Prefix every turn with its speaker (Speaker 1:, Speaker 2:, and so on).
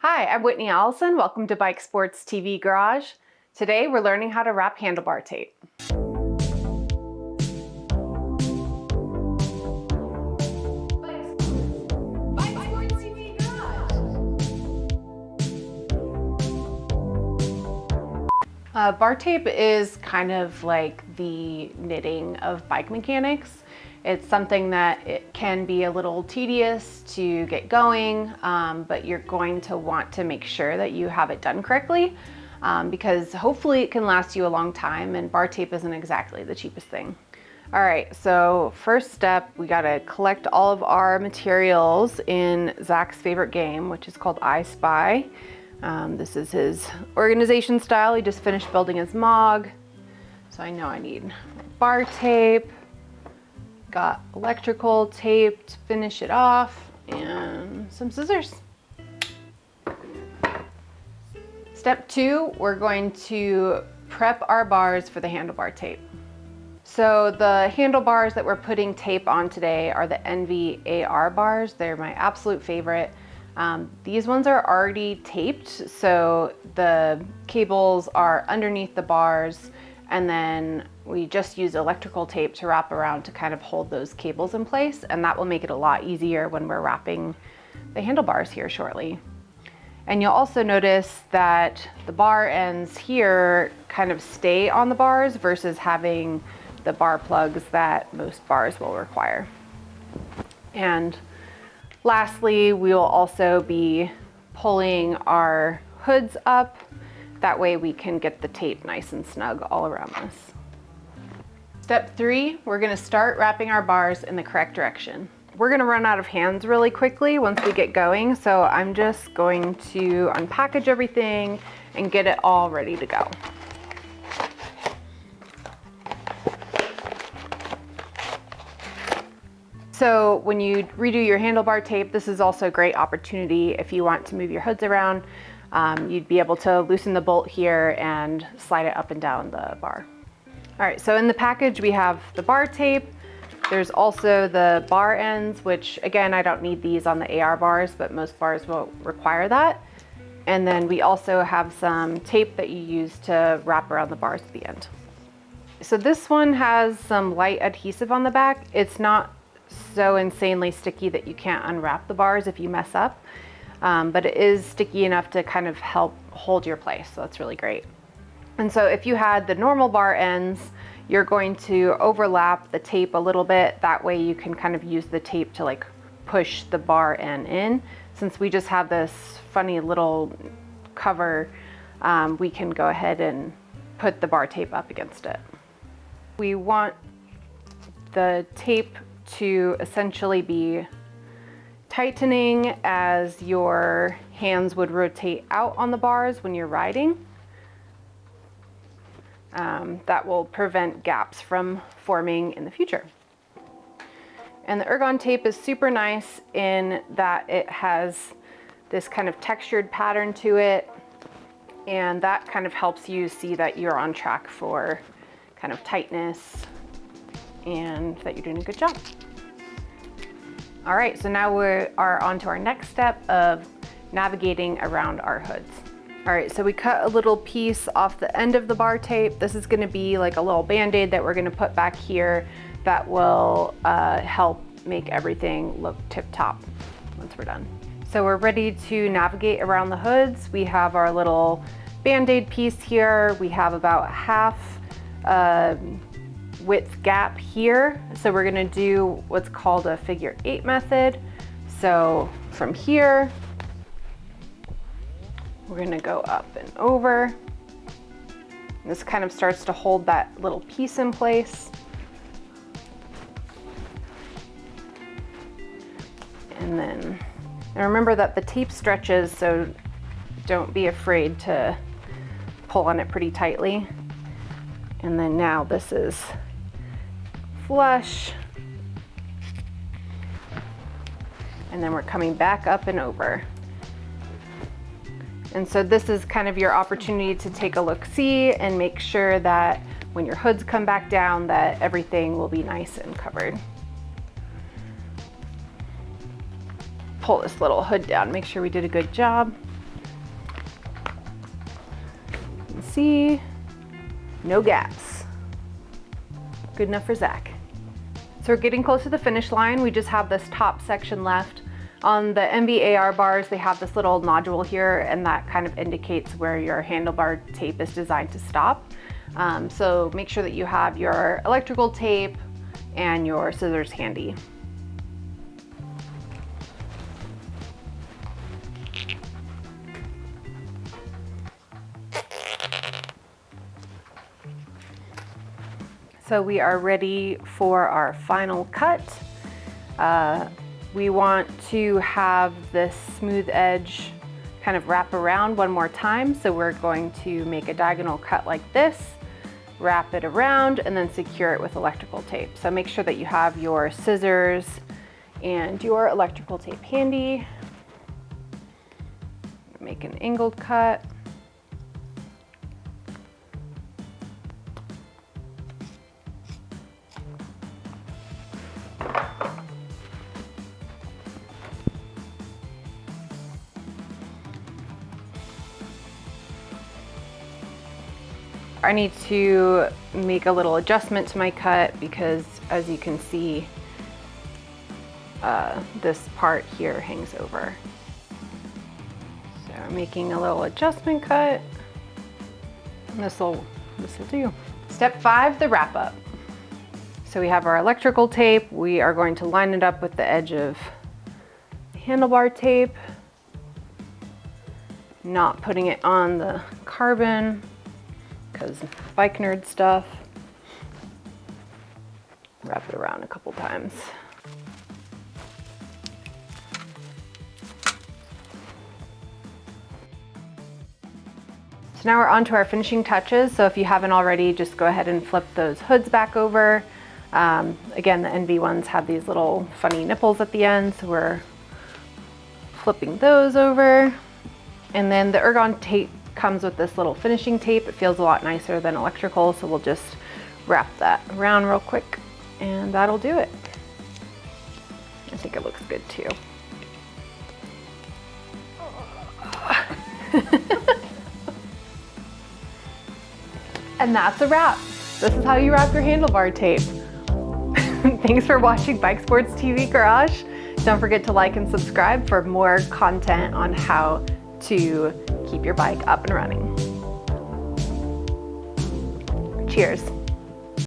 Speaker 1: Hi, I'm Whitney Allison. Welcome to Bike Sports TV Garage. Today we're learning how to wrap handlebar tape. Bar tape is kind of like the knitting of bike mechanics. It's something that it can be a little tedious to get going, but you're going to want to make sure that you have it done correctly because hopefully it can last you a long time, and bar tape isn't exactly the cheapest thing. All right, so first step, we gotta collect all of our materials in Zach's favorite game, which is called I Spy. This is his organization style. He just finished building his MOG. So I know I need bar tape, got electrical tape to finish it off, and some scissors. Step 2, we're going to prep our bars for the handlebar tape. So the handlebars that we're putting tape on today are the Envy AR bars. They're my absolute favorite. These ones are already taped, so the cables are underneath the bars, and then we just use electrical tape to wrap around to kind of hold those cables in place, and that will make it a lot easier when we're wrapping the handlebars here shortly. And you'll also notice that the bar ends here kind of stay on the bars versus having the bar plugs that most bars will require. And lastly, we will also be pulling our hoods up. That way we can get the tape nice and snug all around us. Step 3, we're gonna start wrapping our bars in the correct direction. We're gonna run out of hands really quickly once we get going, so I'm just going to unpackage everything and get it all ready to go. So when you redo your handlebar tape, this is also a great opportunity if you want to move your hoods around. You'd be able to loosen the bolt here and slide it up and down the bar. All right, so in the package we have the bar tape. There's also the bar ends, which again, I don't need these on the AR bars, but most bars will require that. And then we also have some tape that you use to wrap around the bars at the end. So this one has some light adhesive on the back. It's not so insanely sticky that you can't unwrap the bars if you mess up, but it is sticky enough to kind of help hold your place, so that's really great. And so if you had the normal bar ends, you're going to overlap the tape a little bit. That way you can kind of use the tape to like push the bar end in. Since we just have this funny little cover, we can go ahead and put the bar tape up against it. We want the tape to essentially be tightening as your hands would rotate out on the bars when you're riding. That will prevent gaps from forming in the future. And the ergon tape is super nice in that it has this kind of textured pattern to it, and that kind of helps you see that you're on track for kind of tightness and that you're doing a good job. All right, so now we are on to our next step of navigating around our hoods. All right, so we cut a little piece off the end of the bar tape. This is gonna be like a little Band-Aid that we're gonna put back here that will help make everything look tip-top once we're done. So we're ready to navigate around the hoods. We have our little Band-Aid piece here. We have about half width gap here. So we're gonna do what's called a figure 8 method. So from here, we're gonna go up and over. This kind of starts to hold that little piece in place. And remember that the tape stretches, so don't be afraid to pull on it pretty tightly. And then now this is flush. And then we're coming back up and over. And so this is kind of your opportunity to take a look-see and make sure that when your hoods come back down that everything will be nice and covered. Pull this little hood down, make sure we did a good job. see, no gaps. Good enough for Zach. So we're getting close to the finish line. We just have this top section left. On the MVAR bars, they have this little nodule here, and that kind of indicates where your handlebar tape is designed to stop. So make sure that you have your electrical tape and your scissors handy. So we are ready for our final cut. We want to have this smooth edge kind of wrap around one more time. So we're going to make a diagonal cut like this, wrap it around, and then secure it with electrical tape. So make sure that you have your scissors and your electrical tape handy. Make an angled cut. I need to make a little adjustment to my cut because, as you can see, this part here hangs over. So I'm making a little adjustment cut, and this will do. Step 5, the wrap up. So we have our electrical tape. We are going to line it up with the edge of the handlebar tape, not putting it on the carbon, because bike nerd stuff. Wrap it around a couple times. So now we're on to our finishing touches. So if you haven't already, just go ahead and flip those hoods back over. Again, the NV ones have these little funny nipples at the end, so we're flipping those over. And then the ergon tape comes with this little finishing tape. It feels a lot nicer than electrical, so we'll just wrap that around real quick, and that'll do it. I think it looks good too. And that's a wrap. This is how you wrap your handlebar tape. Thanks for watching Bike Sports TV Garage. Don't forget to like and subscribe for more content on how to keep your bike up and running. Cheers.